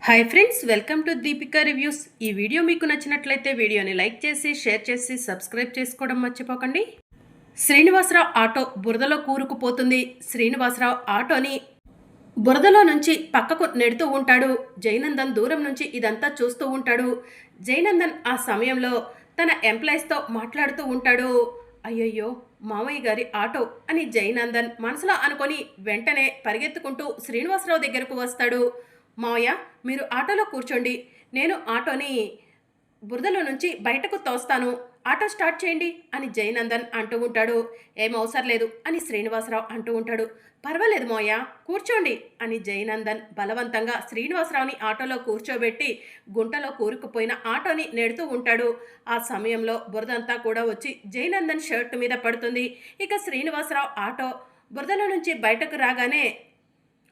Hi friends, welcome to Deepika reviews. ఈ video మీకు నచ్చినట్లయితే వీడియోని లైక్ చేసి షేర్ చేసి సబ్స్క్రైబ్ చేసుకోవడం మర్చిపోకండి. శ్రీనివాసరావు ఆటో బురదలో కూరుకుపోతుంది. శ్రీనివాసరావు ఆటోని బురదలో నుంచి పక్కకు నెడుతూ ఉంటాడు. జయనందన్ దూరం నుంచి ఇదంతా చూస్తూ ఉంటాడు. జయనందన్ ఆ సమయంలో తన ఎంప్లాయీస్తో మాట్లాడుతూ ఉంటాడు. అయ్యయ్యో, మామయ్య గారి ఆటో అని జయనందన్ మనసులో అనుకొని వెంటనే పరిగెత్తుకుంటూ శ్రీనివాసరావు దగ్గరకు వస్తాడు. మావయ్య, మీరు ఆటోలో కూర్చోండి, నేను ఆటోని బురదలో నుంచి బయటకు తోస్తాను, ఆటో స్టార్ట్ చేయండి అని జయనందన్ అంటూ ఉంటాడు. ఏం అవసరం లేదు అని శ్రీనివాసరావు అంటూ ఉంటాడు. పర్వాలేదు మోయ, కూర్చోండి అని జయనందన్ బలవంతంగా శ్రీనివాసరావుని ఆటోలో కూర్చోబెట్టి గుంటలో కూరుకుపోయిన ఆటోని నెడుతూ ఉంటాడు. ఆ సమయంలో బురదంతా కూడా వచ్చి జయనందన్ షర్ట్ మీద పడుతుంది. ఇక శ్రీనివాసరావు ఆటో బురదలో నుంచి బయటకు రాగానే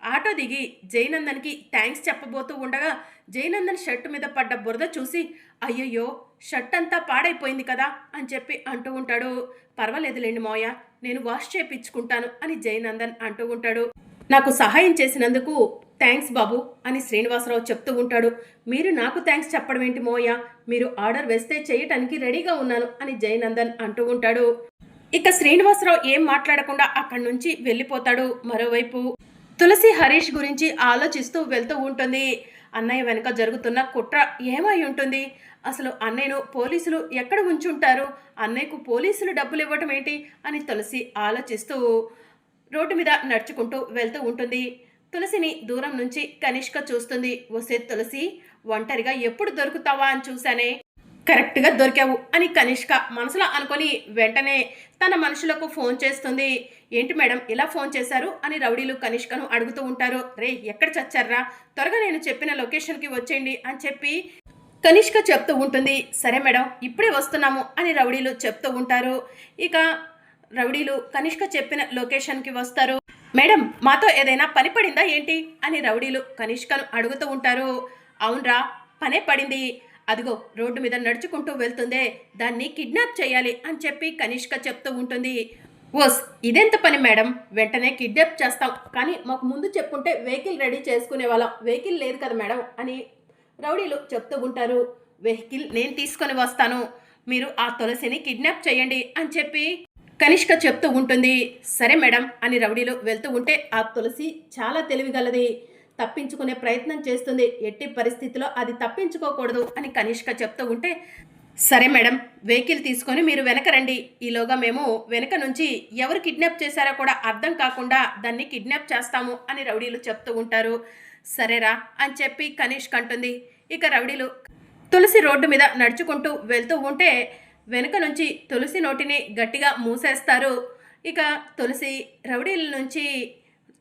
ఆటో దిగి జయనందన్కి థ్యాంక్స్ చెప్పబోతూ ఉండగా జయనందన్ షర్ట్ మీద పడ్డ బురద చూసి అయ్యయ్యో, షర్ట్ అంతా పాడైపోయింది కదా అని చెప్పి అంటూ ఉంటాడు. పర్వాలేదులేండి మోయ, నేను వాష్ చేయించుకుంటాను అని జయనందన్ అంటూ ఉంటాడు. నాకు సహాయం చేసినందుకు థ్యాంక్స్ బాబు అని శ్రీనివాసరావు చెప్తూ ఉంటాడు. మీరు నాకు థ్యాంక్స్ చెప్పడం ఏంటి మోయ, మీరు ఆర్డర్ వేస్తే చేయటానికి రెడీగా ఉన్నాను అని జయనందన్ అంటూ ఉంటాడు. ఇక శ్రీనివాసరావు ఏం మాట్లాడకుండా అక్కడి నుంచి వెళ్ళిపోతాడు. మరోవైపు తులసి హరీష్ గురించి ఆలోచిస్తూ వెళ్తూ ఉంటుంది. అన్నయ్య వెనుక జరుగుతున్న కుట్ర ఏమై ఉంటుంది, అసలు అన్నయ్యను పోలీసులు ఎక్కడ ఉంచుంటారు, అన్నయ్యకు పోలీసులు డబ్బులు ఇవ్వటం ఏంటి అని తులసి ఆలోచిస్తూ రోడ్డు మీద నడుచుకుంటూ వెళ్తూ ఉంటుంది. తులసిని దూరం నుంచి కనిష్క చూస్తుంది. వసే తులసి, ఒంటరిగా ఎప్పుడు దొరుకుతావా అని చూశానే, కరెక్ట్గా దొరికావు అని కనిష్క మనసులో అనుకొని వెంటనే తన మనుషులకు ఫోన్ చేస్తుంది. ఏంటి మేడం ఇలా ఫోన్ చేశారు అని రౌడీలు కనిష్కను అడుగుతూ ఉంటారు. రే, ఎక్కడ చచ్చారా, త్వరగా నేను చెప్పిన లొకేషన్కి వచ్చేయండి అని చెప్పి కనిష్క చెప్తూ ఉంటుంది. సరే మేడం, ఇప్పుడే వస్తున్నాము అని రౌడీలు చెప్తూ ఉంటారు. ఇక రౌడీలు కనిష్క చెప్పిన లొకేషన్కి వస్తారు. మేడం, మాతో ఏదైనా పని పడిందా ఏంటి అని రౌడీలు కనిష్కను అడుగుతూ ఉంటారు. అవునరా, పనే పడింది, అదిగో రోడ్డు మీద నడుచుకుంటూ వెళ్తుందే, దాన్ని కిడ్నాప్ చేయాలి అని చెప్పి కనిష్క చెప్తూ ఉంటుంది. ఓస్, ఇదెంత పని మేడం, వెంటనే కిడ్నాప్ చేస్తాం, కానీ మాకు ముందు చెప్పుంటే వెహికల్ రెడీ చేసుకునే వాళ్ళం, వెహికల్ లేదు కదా మేడం అని రౌడీలు చెప్తూ ఉంటారు. వెహికల్ నేను తీసుకొని వస్తాను, మీరు ఆ తులసిని కిడ్నాప్ చేయండి అని చెప్పి కనిష్క చెప్తూ ఉంటుంది. సరే మేడం అని రౌడీలు వెళ్తూ ఉంటే ఆ తులసి చాలా తెలివిగలది, తప్పించుకునే ప్రయత్నం చేస్తుంది, ఎట్టి పరిస్థితిలో అది తప్పించుకోకూడదు అని కనిష్క చెప్తూ ఉంటే సరే మేడం, వెహికల్ తీసుకొని మీరు వెనక రండి, ఈలోగా మేము వెనక నుంచి ఎవరు కిడ్నాప్ చేశారో కూడా అర్థం కాకుండా దాన్ని కిడ్నాప్ చేస్తాము అని రౌడీలు చెప్తూ ఉంటారు. సరేరా అని చెప్పి కనిష్క అంటుంది. ఇక రౌడీలు తులసి రోడ్డు మీద నడుచుకుంటూ వెళ్తూ ఉంటే వెనుక నుంచి తులసి నోటిని గట్టిగా మూసేస్తారు. ఇక తులసి రౌడీల నుంచి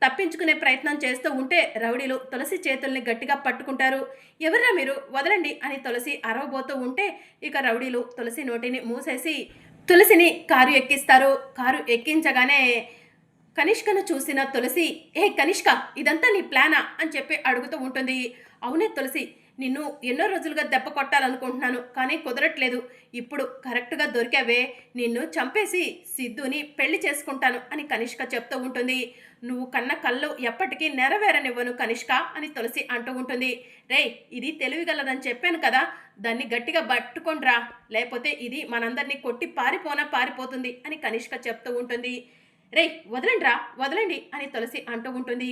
తప్పించుకునే ప్రయత్నం చేస్తూ ఉంటే రౌడీలు తులసి చేతుల్ని గట్టిగా పట్టుకుంటారు. ఎవరా మీరు, వదలండి అని తులసి అరవబోతూ ఉంటే ఇక రౌడీలు తులసి నోటిని మూసేసి తులసిని కారు ఎక్కిస్తారు. కారు ఎక్కించగానే కనిష్కను చూసిన తులసి, ఏ కనిష్క, ఇదంతా నీ ప్లానా అని చెప్పి అడుగుతూ ఉంటుంది. అవునే తులసి, నిన్ను ఎన్నో రోజులుగా దెబ్బ కొట్టాలనుకుంటున్నాను, కానీ కుదరట్లేదు, ఇప్పుడు కరెక్ట్గా దొరికావే, నిన్ను చంపేసి సిద్ధుని పెళ్లి చేసుకుంటాను అని కనిష్క చెప్తూ ఉంటుంది. నువ్వు కన్న కళ్ళు ఎప్పటికీ నెరవేరనివ్వను కనిష్క అని తులసి అంటూ ఉంటుంది. రే, ఇది తెలివిగలదని చెప్పాను కదా, దాన్ని గట్టిగా పట్టుకొండ్రా, లేకపోతే ఇది మనందరినీ కొట్టి పారిపోతుంది అని కనిష్క చెప్తూ ఉంటుంది. రే, వదలండి రా, వదలండి అని తులసి అంటూ ఉంటుంది.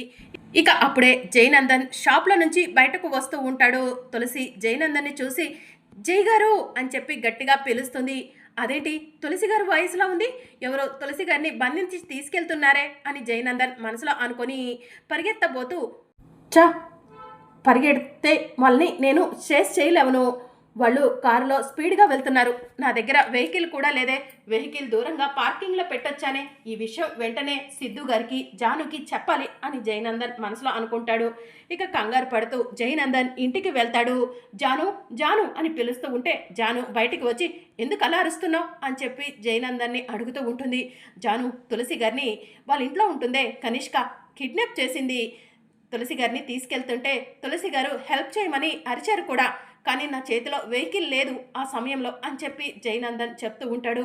ఇక అప్పుడే జయనందన్ షాప్లో నుంచి బయటకు వస్తూ ఉంటాడు. తులసి జయనందన్ని చూసి జై గారు అని చెప్పి గట్టిగా పిలుస్తుంది. అదేంటి తులసి గారు వాయిస్లో ఉంది, ఎవరో తులసి గారిని బంధించి తీసుకెళ్తున్నారే అని జయనందన్ మనసులో అనుకొని పరిగెత్తబోతూ చా, పరిగెడితే వాళ్ళని నేను చేస్ చేయలేవను, వాళ్ళు కారులో స్పీడ్గా వెళ్తున్నారు, నా దగ్గర వెహికల్ కూడా లేదే, వెహికల్ దూరంగా పార్కింగ్లో పెట్టొచ్చానే, ఈ విషయం వెంటనే సిద్ధు గారికి జానుకి చెప్పాలి అని జయనందన్ మనసులో అనుకుంటాడు. ఇక కంగారు పడుతూ జయనందన్ ఇంటికి వెళ్తాడు. జాను, జాను అని పిలుస్తూ ఉంటే జాను బయటికి వచ్చి ఎందుకు అలా అరుస్తున్నావు అని చెప్పి జయనందన్ని అడుగుతూ ఉంటుంది. జాను, తులసి గారిని వాళ్ళ ఇంట్లో ఉంటుందే కనిష్క కిడ్నాప్ చేసింది, తులసి గారిని తీసుకెళ్తుంటే తులసి గారు హెల్ప్ చేయమని అరిచారు కూడా, కానీ నా చేతిలో వెహికల్ లేదు ఆ సమయంలో అని చెప్పి జయనందన్ చెప్తూ ఉంటాడు.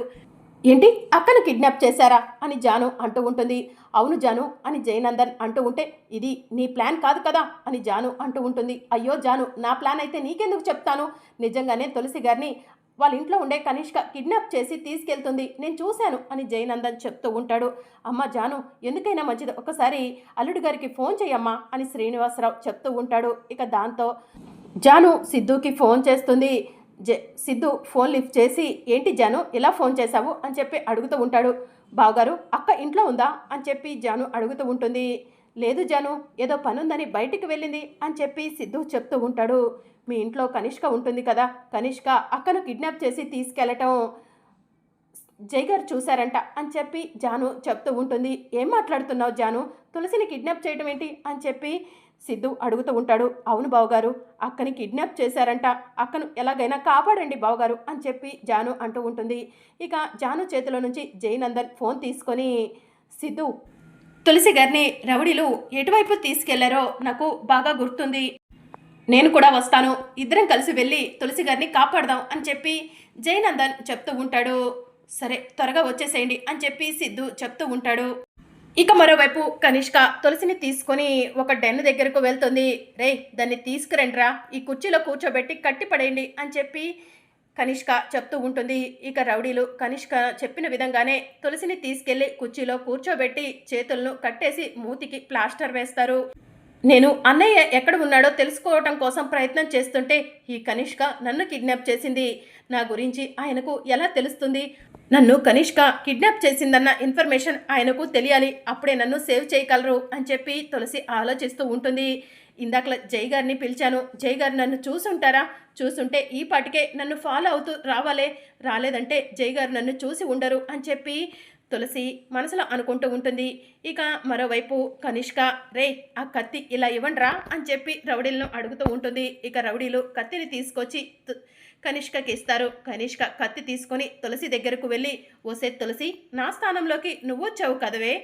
ఏంటి అక్కను కిడ్నాప్ చేశారా అని జాను అంటూ ఉంటుంది. అవును జాను అని జయనందన్ అంటూ ఉంటే, ఇది నీ ప్లాన్ కాదు కదా అని జాను అంటూ ఉంటుంది. అయ్యో జాను, నా ప్లాన్ అయితే నీకెందుకు చెప్తాను, నిజంగానే తులసి గారిని వాళ్ళ ఇంట్లో ఉండే కనిష్క కిడ్నాప్ చేసి తీసుకెళ్తుంది, నేను చూశాను అని జయనందన్ చెప్తూ ఉంటాడు. అమ్మ జాను, ఎందుకైనా మంచిది ఒకసారి అల్లుడి గారికి ఫోన్ చేయమ్మా అని శ్రీనివాసరావు చెప్తూ ఉంటాడు. ఇక దాంతో జాను సిద్ధుకి ఫోన్ చేస్తుంది. సిద్ధు ఫోన్ లిఫ్ట్ చేసి, ఏంటి జాను ఇలా ఫోన్ చేశావు అని చెప్పి అడుగుతూ ఉంటాడు. బావగారు అక్క ఇంట్లో ఉందా అని చెప్పి జాను అడుగుతూ ఉంటుంది. లేదు జాను, ఏదో పనుందని బయటికి వెళ్ళింది అని చెప్పి సిద్ధు చెప్తూ ఉంటాడు. మీ ఇంట్లో కనిష్క ఉంటుంది కదా, కనిష్క అక్కను కిడ్నాప్ చేసి తీసుకెళ్ళటం జైగారు చూశారంట అని చెప్పి జాను చెప్తూ ఉంటుంది. ఏం మాట్లాడుతున్నావు జాను, తులసిని కిడ్నాప్ చేయడం ఏంటి అని చెప్పి సిద్ధు అడుగుతూ ఉంటాడు. అవును బావగారు, అక్కని కిడ్నాప్ చేశారంట, అక్కను ఎలాగైనా కాపాడండి బావగారు అని చెప్పి జాను అంటూ ఉంటుంది. ఇక జాను చేతిలో నుంచి జయనందన్ ఫోన్ తీసుకొని, సిద్ధు తులసి గారిని రౌడీలు ఎటువైపు తీసుకెళ్లారో నాకు బాగా గుర్తుంది, నేను కూడా వస్తాను, ఇద్దరం కలిసి వెళ్ళి తులసి గారిని కాపాడదాం అని చెప్పి జయనందన్ చెప్తూ ఉంటాడు. సరే త్వరగా వచ్చేసేయండి అని చెప్పి సిద్ధు చెప్తూ ఉంటాడు. ఇక మరోవైపు కనిష్క తులసిని తీసుకొని ఒక డెన్ దగ్గరకు వెళ్తుంది. రే దాన్ని తీసుకురండిరా, ఈ కుర్చీలో కూర్చోబెట్టి కట్టిపడేయండి అని చెప్పి కనిష్క చెప్తూ ఉంటుంది. ఇక రౌడీలు కనిష్క చెప్పిన విధంగానే తులసిని తీసుకెళ్లి కుర్చీలో కూర్చోబెట్టి చేతులను కట్టేసి మూతికి ప్లాస్టర్ వేస్తారు. నేను అన్నయ్య ఎక్కడ ఉన్నాడో తెలుసుకోవటం కోసం ప్రయత్నం చేస్తుంటే ఈ కనిష్క నన్ను కిడ్నాప్ చేసింది, నా గురించి ఆయనకు ఎలా తెలుస్తుంది, నన్ను కనిష్క కిడ్నాప్ చేసిందన్న ఇన్ఫర్మేషన్ ఆయనకు తెలియాలి, అప్పుడే నన్ను సేవ్ చేయగలరు అని చెప్పి తులసి ఆలోచిస్తూ ఉంటుంది. ఇందాక జై గారిని పిలిచాను, జై గారు నన్ను చూసుంటారా, చూసుంటే ఈ పాటికే నన్ను ఫాలో అవుతూ రావాలే, రాలేదంటే జై గారు నన్ను చూసి ఉండరు అని చెప్పి తులసి మనసులో అనుకుంటూ ఉంటుంది. ఇక మరోవైపు కనిష్క, రే ఆ కత్తి ఇలా ఇవ్వండిరా అని చెప్పి రౌడీలను అడుగుతూ ఉంటుంది. ఇక రౌడీలు కత్తిని తీసుకొచ్చి కనిష్కకి ఇస్తారు. కనిష్క కత్తి తీసుకొని తులసి దగ్గరకు వెళ్ళి, ఓసే తులసి, నా స్థానంలోకి నువ్వొచ్చావు కదవే,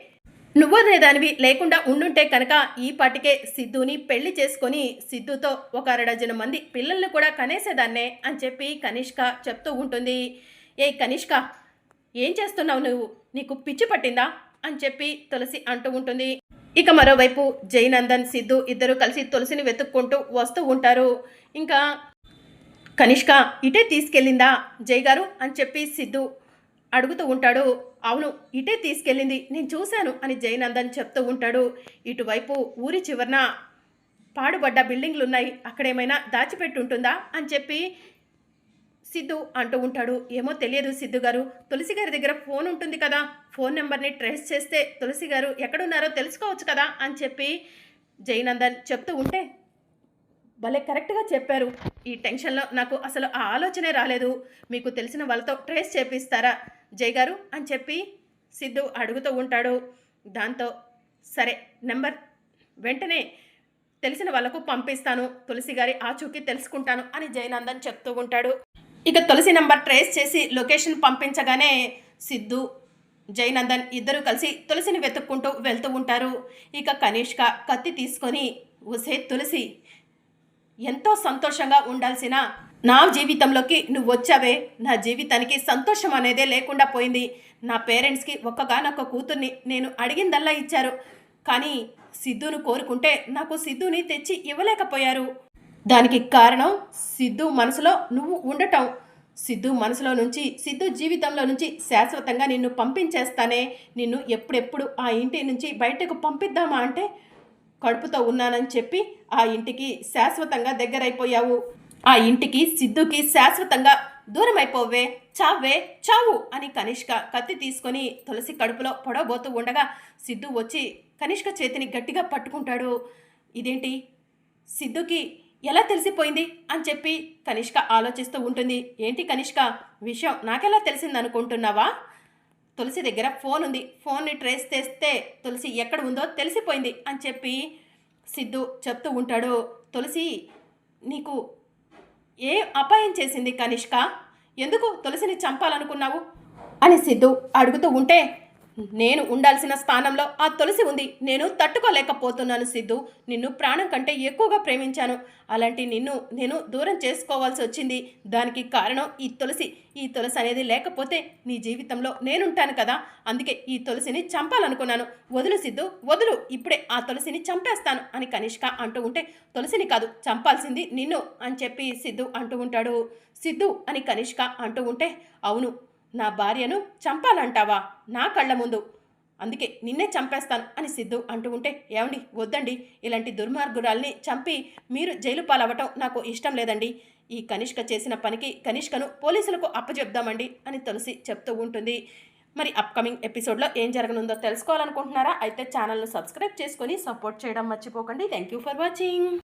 నువ్వనే దానివి లేకుండా ఉండుంటే కనుక ఈ పాటికే సిద్ధుని పెళ్లి చేసుకొని సిద్ధుతో ఒక 6 మంది పిల్లల్ని కూడా కనేసేదాన్నే అని చెప్పి కనిష్క చెప్తూ ఉంటుంది. ఏ కనిష్క, ఏం చేస్తున్నావు నువ్వు, నీకు పిచ్చి పట్టిందా అని చెప్పి తులసి అంటూ ఉంటుంది. ఇక మరోవైపు జయనందన్ సిద్ధు ఇద్దరు కలిసి తులసిని వెతుక్కుంటూ వస్తూ ఉంటారు. ఇంకా కనిష్క ఇటే తీసుకెళ్ళిందా జై గారు అని చెప్పి సిద్ధు అడుగుతూ ఉంటాడు. అవును ఇటే తీసుకెళ్ళింది, నేను చూశాను అని జయనందన్ చెప్తూ ఉంటాడు. ఇటువైపు ఊరి చివరన పాడుబడ్డ బిల్డింగ్లున్నాయి, అక్కడేమైనా దాచిపెట్టుంటుందా అని చెప్పి సిద్ధు అంటూ ఉంటాడు. ఏమో తెలియదు సిద్ధు గారు, తులసి గారి దగ్గర ఫోన్ ఉంటుంది కదా, ఫోన్ నెంబర్ని ట్రేస్ చేస్తే తులసి గారు ఎక్కడున్నారో తెలుసుకోవచ్చు కదా అని చెప్పి జయనందన్ చెప్తూ ఉంటే, భలే కరెక్ట్గా చెప్పారు, ఈ టెన్షన్లో నాకు అసలు ఆ ఆలోచనే రాలేదు, మీకు తెలిసిన వాళ్ళతో ట్రేస్ చేపిస్తారా జై గారు అని చెప్పి సిద్ధు అడుగుతూ ఉంటాడు. దాంతో సరే నెంబర్ వెంటనే తెలిసిన వాళ్ళకు పంపిస్తాను, తులసి గారి ఆచూకీ తెలుసుకుంటాను అని జయనందన్ చెప్తూ ఉంటాడు. ఇక తులసి నంబర్ ట్రేస్ చేసి లొకేషన్ పంపించగానే సిద్ధు జయనందన్ ఇద్దరు కలిసి తులసిని వెతుక్కుంటూ వెళ్తూ ఉంటారు. ఇక కనిష్క కత్తి తీసుకొని, ఒసే తులసి, ఎంతో సంతోషంగా ఉండాల్సిన నా జీవితంలోకి నువ్వు వచ్చావే, నా జీవితానికి సంతోషం అనేదే లేకుండా పోయింది, నా పేరెంట్స్కి ఒక్కగానొక్క కూతుర్ని నేను అడిగిందల్లా ఇచ్చారు, కానీ సిద్ధును కోరుకుంటే నాకు సిద్ధుని తెచ్చి ఇవ్వలేకపోయారు, దానికి కారణం సిద్ధు మనసులో నువ్వు ఉండటం, సిద్ధు మనసులో నుంచి సిద్ధు జీవితంలో నుంచి శాశ్వతంగా నిన్ను పంపించేస్తానే, నిన్ను ఎప్పుడెప్పుడు ఆ ఇంటి నుంచి బయటకు పంపిద్దామా అంటే కడుపుతో ఉన్నానని చెప్పి ఆ ఇంటికి శాశ్వతంగా దగ్గరైపోయావు, ఆ ఇంటికి సిద్ధుకి శాశ్వతంగా దూరం అయిపోవే, చావే చావు అని కనిష్క కత్తి తీసుకొని తులసి కడుపులో పొడవబోతూ ఉండగా సిద్ధు వచ్చి కనిష్క చేతిని గట్టిగా పట్టుకుంటాడు. ఇదేంటి సిద్ధుకి ఎలా తెలిసిపోయింది అని చెప్పి కనిష్క ఆలోచిస్తూ ఉంటుంది. ఏంటి కనిష్క, విషయం నాకెలా తెలిసింది అనుకుంటున్నావా, తులసి దగ్గర ఫోన్ ఉంది, ఫోన్ని ట్రేస్ చేస్తే తులసి ఎక్కడ ఉందో తెలిసిపోయింది అని చెప్పి సిద్ధు చెప్తూ ఉంటాడు. తులసి నీకు ఏ అపాయం చేసింది కనిష్క, ఎందుకు తులసిని చంపాలనుకున్నావు అని సిద్ధు అడుగుతూ ఉంటే, నేను ఉండాల్సిన స్థానంలో ఆ తులసి ఉంది. నేను తట్టుకోలేకపోతున్నాను సిద్ధు. నిన్ను ప్రాణం కంటే ఎక్కువగా ప్రేమించాను. అలాంటి నిన్ను నేను దూరం చేసుకోవాల్సి వచ్చింది. దానికి కారణం ఈ తులసి. ఈ తులసి అనేది లేకపోతే నీ జీవితంలో నేనుంటాను కదా. అందుకే ఈ తులసిని చంపాలనుకున్నాను. వదులు సిద్ధు, వదులు. ఇప్పుడే ఆ తులసిని చంపేస్తాను అని కనిష్క అంటూ ఉంటే, తులసిని కాదు చంపాల్సింది నిన్ను అని చెప్పి సిద్ధు అంటూ ఉంటాడు. సిద్ధు అని కనిష్క అంటూ ఉంటే, అవును, నా భార్యను చంపాలంటావా నా కళ్ళ ముందు? అందుకే నిన్నే చంపేస్తాను అని సిద్ధు అంటూ ఉంటే, ఏమండి వద్దండి, ఇలాంటి దుర్మార్గురాల్ని చంపి మీరు జైలు పాలవ్వటం నాకు ఇష్టం లేదండి. ఈ కనిష్క చేసిన పనికి కనిష్కను పోలీసులకు అప్పచెప్దామండి అని తులసి చెప్తూ ఉంటుంది. మరి అప్కమింగ్ ఎపిసోడ్లో ఏం జరగనుందో తెలుసుకోవాలనుకుంటున్నారా? అయితే ఛానల్ను సబ్స్క్రైబ్ చేసుకొని సపోర్ట్ చేయడం మర్చిపోకండి. Thank you for watching.